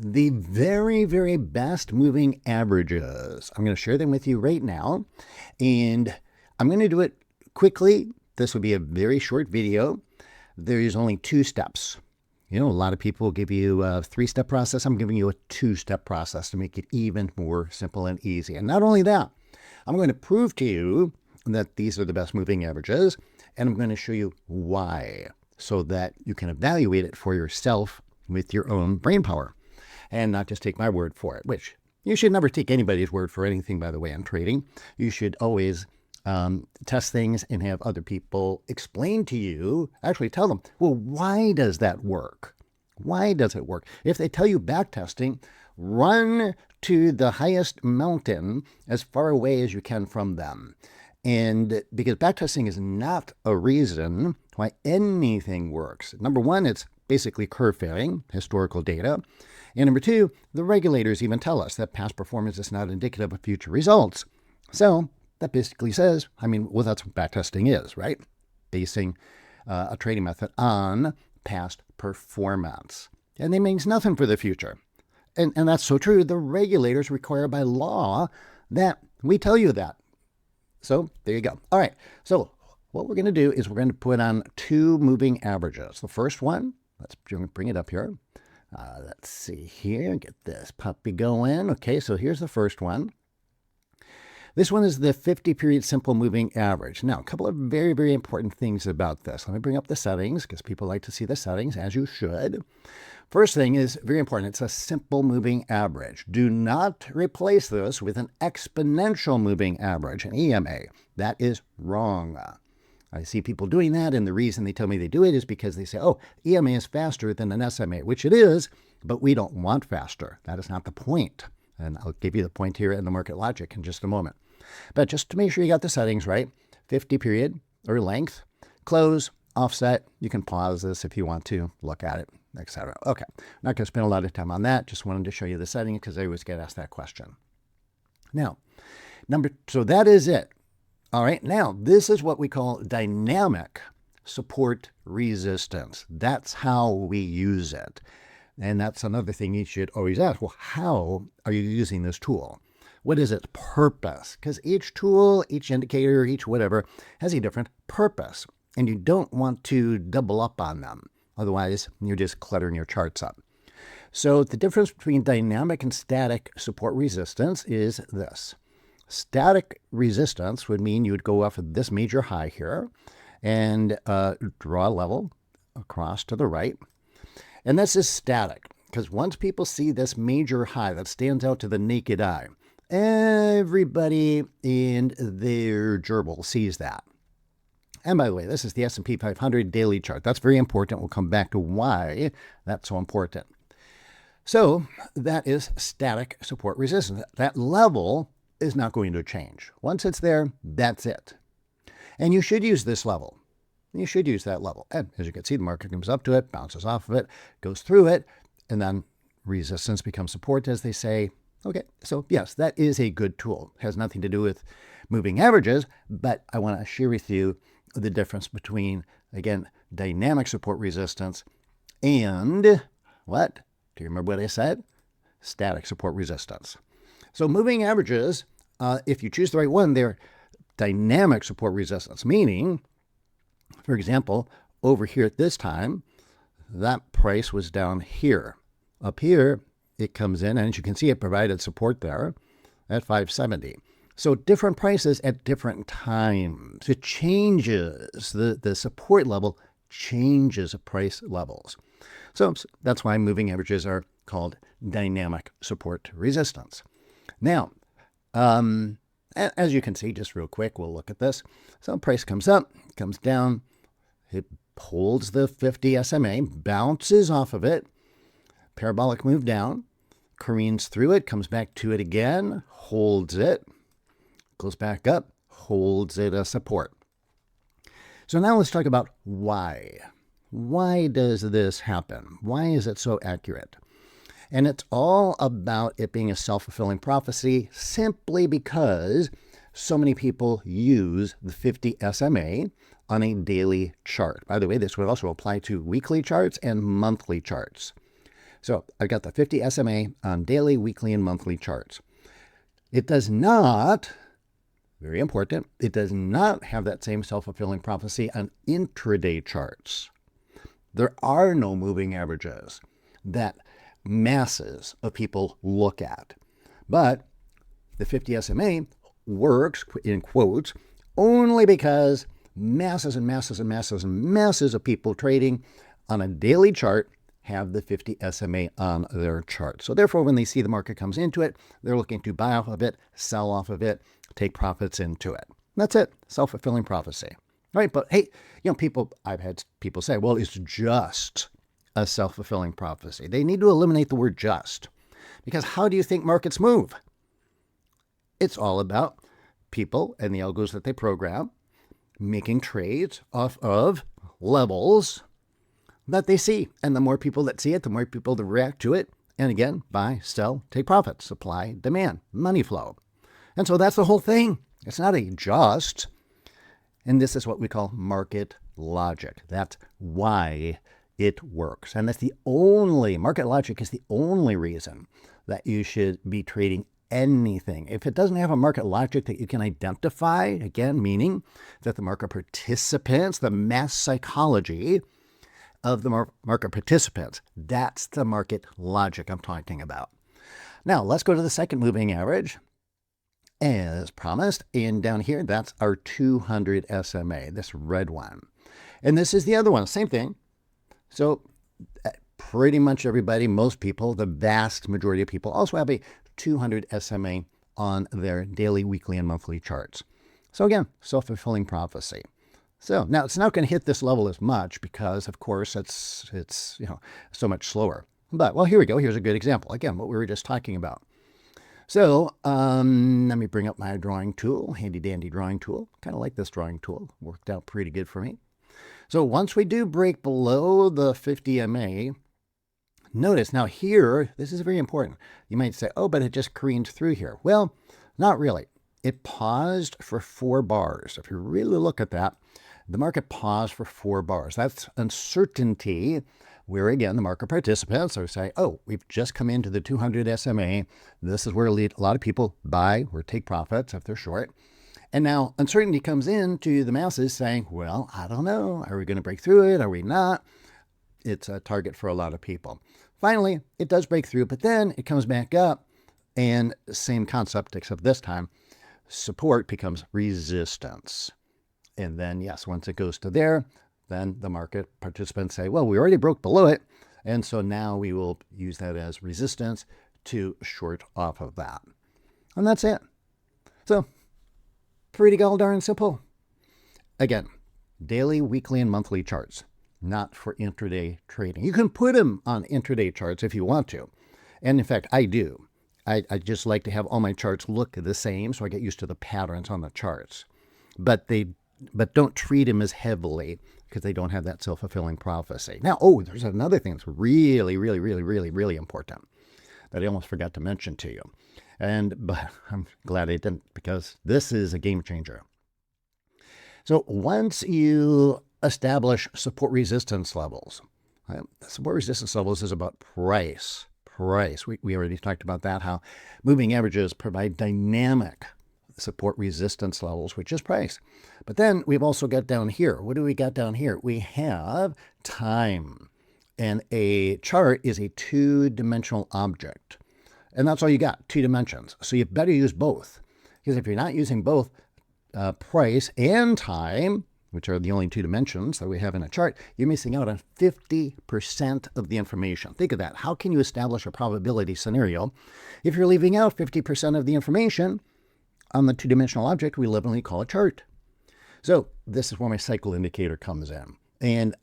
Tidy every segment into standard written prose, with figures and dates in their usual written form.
the very, very best moving averages. I'm going to share them with you right now, and I'm going to do it quickly. This will be a very short video. There's only 2 steps. A lot of people will give you a 3-step process. I'm giving you a 2-step process to make it even more simple and easy. And not only that, I'm going to prove to you that these are the best moving averages, and I'm going to show you why, so that you can evaluate it for yourself with your own brain power and not just take my word for it, which you should never take anybody's word for anything, by the way, in trading. You should always test things and have other people explain to you, actually tell them, well, why does that work? Why does it work? If they tell you back testing, run to the highest mountain as far away as you can from them. And because backtesting is not a reason why anything works. Number one, it's basically curve fitting, historical data. And number 2, the regulators even tell us that past performance is not indicative of future results. So that basically says, well, that's what backtesting is, right? Basing a trading method on past performance. And it means nothing for the future. And that's so true. The regulators require by law that we tell you that. So there you go. All right. So what we're going to do is we're going to put on 2 moving averages. The first one, let's bring it up here. Let's see here, get this puppy going. Okay, so here's the first one. This one is the 50-period simple moving average. Now, a couple of very, very important things about this. Let me bring up the settings because people like to see the settings, as you should. First thing is very important. It's a simple moving average. Do not replace this with an exponential moving average, an EMA. That is wrong. I see people doing that, and the reason they tell me they do it is because they say, oh, EMA is faster than an SMA, which it is, but we don't want faster. That is not the point. And I'll give you the point here in the market logic in just a moment. But just to make sure you got the settings right, 50 period or length, close, offset. You can pause this if you want to, look at it, etc. Okay, not going to spend a lot of time on that. Just wanted to show you the settings because I always get asked that question. Now, so that is it. All right, now this is what we call dynamic support resistance. That's how we use it. And that's another thing you should always ask. Well, how are you using this tool? What is its purpose? Because each tool, each indicator, each whatever has a different purpose. And you don't want to double up on them. Otherwise, you're just cluttering your charts up. So the difference between dynamic and static support resistance is this. Static resistance would mean you would go off of this major high here and draw a level across to the right. And this is static because once people see this major high that stands out to the naked eye, everybody in their gerbil sees that. And by the way, this is the S&P 500 daily chart. That's very important. We'll come back to why that's so important. So that is static support resistance. That level is not going to change. Once it's there, that's it. And you should use this level. You should use that level. And as you can see, the market comes up to it, bounces off of it, goes through it, and then resistance becomes support, as they say. Okay, so yes, that is a good tool. It has nothing to do with moving averages, but I want to share with you the difference between, again, dynamic support resistance and what? Do you remember what I said? Static support resistance. So moving averages, if you choose the right one, they're dynamic support resistance, meaning, for example, over here at this time, that price was down here. Up here, it comes in, and as you can see, it provided support there at 570. So different prices at different times. It changes. The support level changes price levels. So that's why moving averages are called dynamic support resistance. Now, as you can see, just real quick, we'll look at this. So price comes up, comes down, it holds the 50 SMA, bounces off of it, parabolic move down, careens through it, comes back to it again, holds it, goes back up, holds it as support. So now let's talk about why. Why does this happen? Why is it so accurate? And it's all about it being a self-fulfilling prophecy simply because so many people use the 50 SMA on a daily chart. By the way, this would also apply to weekly charts and monthly charts. So I've got the 50 SMA on daily, weekly, and monthly charts. It does not, very important, it does not have that same self-fulfilling prophecy on intraday charts. There are no moving averages that masses of people look at. But the 50 SMA works, in quotes, only because masses and masses and masses and masses of people trading on a daily chart have the 50 SMA on their chart. So therefore, when they see the market comes into it, they're looking to buy off of it, sell off of it, take profits into it. That's it. Self-fulfilling prophecy. Right? But hey, I've had people say, well, it's just a self-fulfilling prophecy. They need to eliminate the word just. Because how do you think markets move? It's all about people and the algos that they program making trades off of levels that they see. And the more people that see it, the more people that react to it. And again, buy, sell, take profit, supply, demand, money flow. And so that's the whole thing. It's not a just. And this is what we call market logic. That's why it works. And that's the only, market logic is the only reason that you should be trading anything. If it doesn't have a market logic that you can identify, again, meaning that the market participants, the mass psychology of the market participants, that's the market logic I'm talking about. Now, let's go to the second moving average. As promised, and down here, that's our 200 SMA, this red one. And this is the other one, same thing. So pretty much everybody, most people, the vast majority of people also have a 200 SMA on their daily, weekly, and monthly charts. So again, self-fulfilling prophecy. So now it's not going to hit this level as much because, of course, it's so much slower. But, well, here we go. Here's a good example. Again, what we were just talking about. So let me bring up my drawing tool, handy dandy drawing tool. Kind of like this drawing tool. Worked out pretty good for me. So once we do break below the 50 MA, notice now here, this is very important. You might say, oh, but it just careened through here. Well, not really. It paused for 4 bars. If you really look at that, the market paused for 4 bars. That's uncertainty, where again, the market participants are saying, oh, we've just come into the 200 SMA. This is where a lot of people buy or take profits if they're short. And now uncertainty comes into the masses saying, well, I don't know. Are we going to break through it? Are we not? It's a target for a lot of people. Finally, it does break through, but then it comes back up and same concept, except this time, support becomes resistance. And then, yes, once it goes to there, then the market participants say, well, we already broke below it. And so now we will use that as resistance to short off of that. And that's it. So pretty darn simple. Again, daily, weekly, and monthly charts, not for intraday trading. You can put them on intraday charts if you want to. And in fact, I do. I just like to have all my charts look the same so I get used to the patterns on the charts. But don't treat them as heavily because they don't have that self-fulfilling prophecy. Now, there's another thing that's really, really, really, really, really important that I almost forgot to mention to you. But I'm glad I didn't, because this is a game changer. So once you establish support resistance levels, support resistance levels is about price. We already talked about that, how moving averages provide dynamic support resistance levels, which is price. But then we've also got down here. What do we got down here? We have time. And a chart is a 2-dimensional object. And that's all you got, 2 dimensions. So you better use both. Because if you're not using both price and time, which are the only 2 dimensions that we have in a chart, you're missing out on 50% of the information. Think of that. How can you establish a probability scenario if you're leaving out 50% of the information on the 2-dimensional object we literally call a chart? So this is where my cycle indicator comes in. And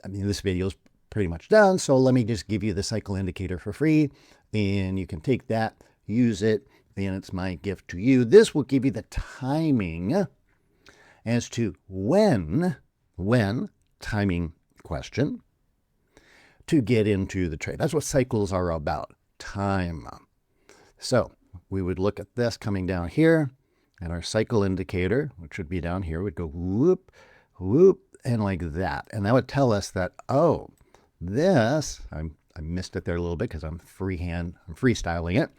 this video is pretty much done, so let me just give you the cycle indicator for free, and you can take that, use it, and it's my gift to you. This will give you the timing as to when, timing question, to get into the trade. That's what cycles are about, time. So we would look at this coming down here, and our cycle indicator, which would be down here, would go whoop, whoop, and like that. And that would tell us that, this, I missed it there a little bit because I'm freestyling it.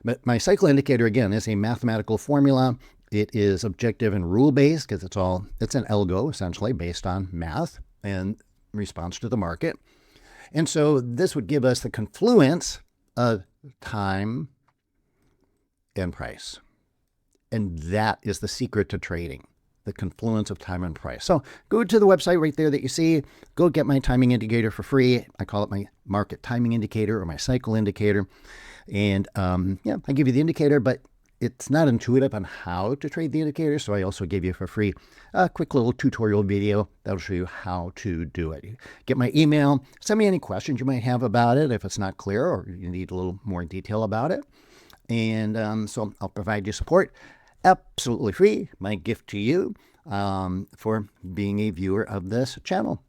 But my cycle indicator, again, is a mathematical formula. It is objective and rule-based because it's an algo, essentially, based on math and response to the market. And so this would give us the confluence of time and price. And that is the secret to trading, the confluence of time and price. So go to the website right there that you see. Go get my timing indicator for free. I call it my market timing indicator or my cycle indicator. And yeah, I give you the indicator, but it's not intuitive on how to trade the indicator. So I also gave you for free a quick little tutorial video that'll show you how to do it. Get my email. Send me any questions you might have about it if it's not clear or you need a little more detail about it. And so I'll provide you support absolutely free. My gift to you for being a viewer of this channel.